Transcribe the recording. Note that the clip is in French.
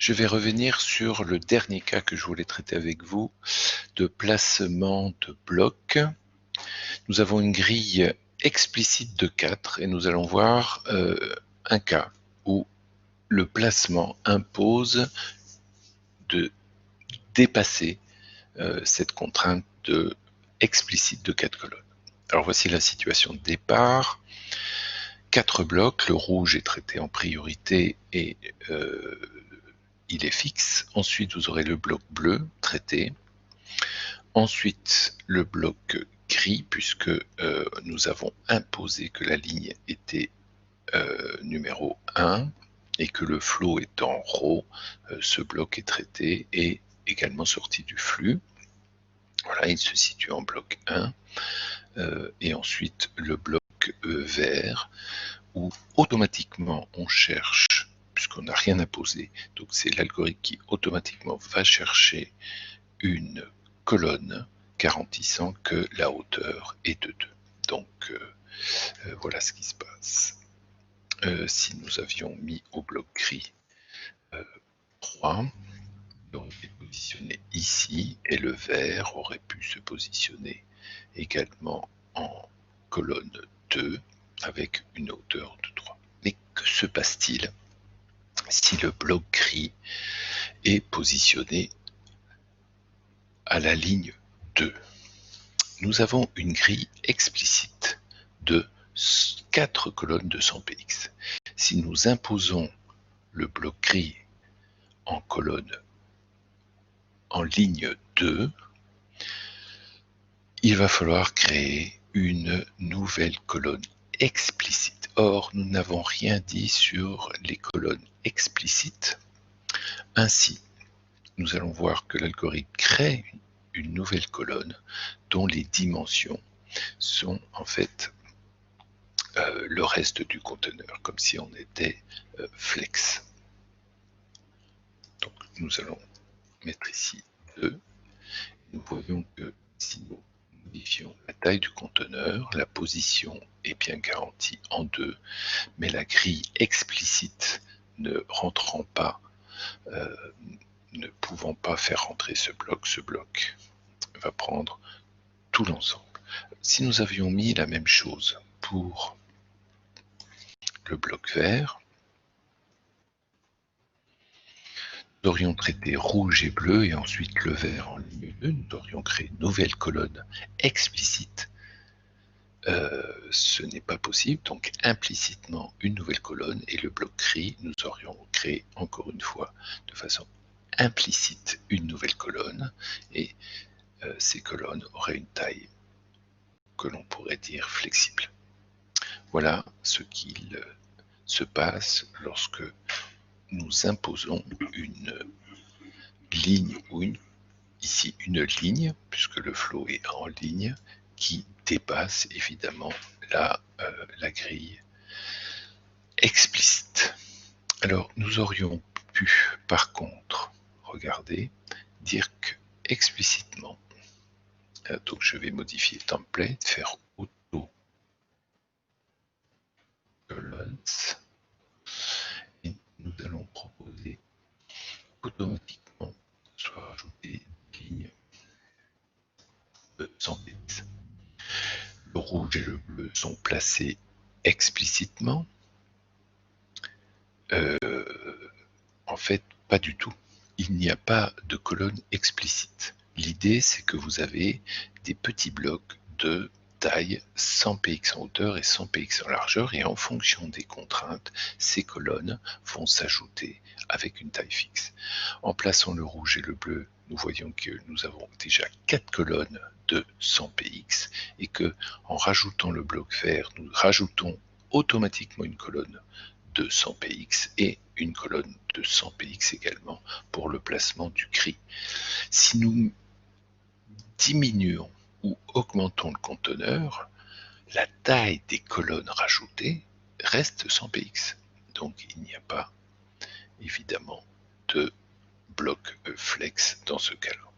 Je vais revenir sur le dernier cas que je voulais traiter avec vous, de placement de blocs. Nous avons une grille explicite de 4 et nous allons voir un cas où le placement impose de dépasser cette contrainte explicite de 4 colonnes. Alors voici la situation de départ. 4 blocs, le rouge est traité en priorité et il est fixe. Ensuite, vous aurez le bloc bleu traité. Ensuite, le bloc gris, puisque nous avons imposé que la ligne était numéro 1 et que le flow est en RAW, ce bloc est traité et également sorti du flux. Voilà, il se situe en bloc 1. Et ensuite, le bloc vert, où automatiquement on cherche, puisqu'on n'a rien imposé, donc c'est l'algorithme qui automatiquement va chercher une colonne garantissant que la hauteur est de 2. Donc voilà ce qui se passe. Si nous avions mis au bloc gris 3, il aurait été positionné ici, et le vert aurait pu se positionner également en colonne 2 avec une hauteur de 3. Mais que se passe-t-il si le bloc gris est positionné à la ligne 2? Nous avons une grille explicite de 4 colonnes de 100 px. Si nous imposons le bloc gris en colonne en ligne 2, il va falloir créer une nouvelle colonne explicite. Or, nous n'avons rien dit sur les colonnes explicites. Ainsi, nous allons voir que l'algorithme crée une nouvelle colonne dont les dimensions sont en fait le reste du conteneur, comme si on était flex. Donc nous allons mettre ici 2. Nous voyons que si nous modifions la taille du conteneur, la position est bien garantie en 2, mais la grille explicite ne rentrant pas, ne pouvant pas faire rentrer ce bloc va prendre tout l'ensemble. Si nous avions mis la même chose pour le bloc vert, nous aurions traité rouge et bleu et ensuite le vert en ligne 2, nous aurions créé une nouvelle colonne explicite. Ce n'est pas possible, donc implicitement une nouvelle colonne et le bloc gris, nous aurions créé encore une fois de façon implicite une nouvelle colonne et ces colonnes auraient une taille que l'on pourrait dire flexible. Voilà ce qu'il se passe lorsque nous imposons une ligne ou ici une ligne, puisque le flow est en ligne, qui dépasse évidemment la grille explicite. Alors nous aurions pu par contre, regardez, dire que explicitement, donc je vais modifier template, faire auto colons, et nous allons proposer automatiquement soit rajouter une ligne sans px. Le rouge et le bleu sont placés explicitement. En fait, pas du tout. Il n'y a pas de colonne explicite. L'idée, c'est que vous avez des petits blocs de taille 100 px en hauteur et 100 px en largeur, et en fonction des contraintes, ces colonnes vont s'ajouter avec une taille fixe. En plaçant le rouge et le bleu, nous voyons que nous avons déjà 4 colonnes de 100 px, et que en rajoutant le bloc vert, nous rajoutons automatiquement une colonne de 100 px et une colonne de 100 px également pour le placement du gris. Si nous diminuons ou augmentons le conteneur, la taille des colonnes rajoutées reste 100 px. Donc il n'y a pas évidemment de bloc flex dans ce cas-là.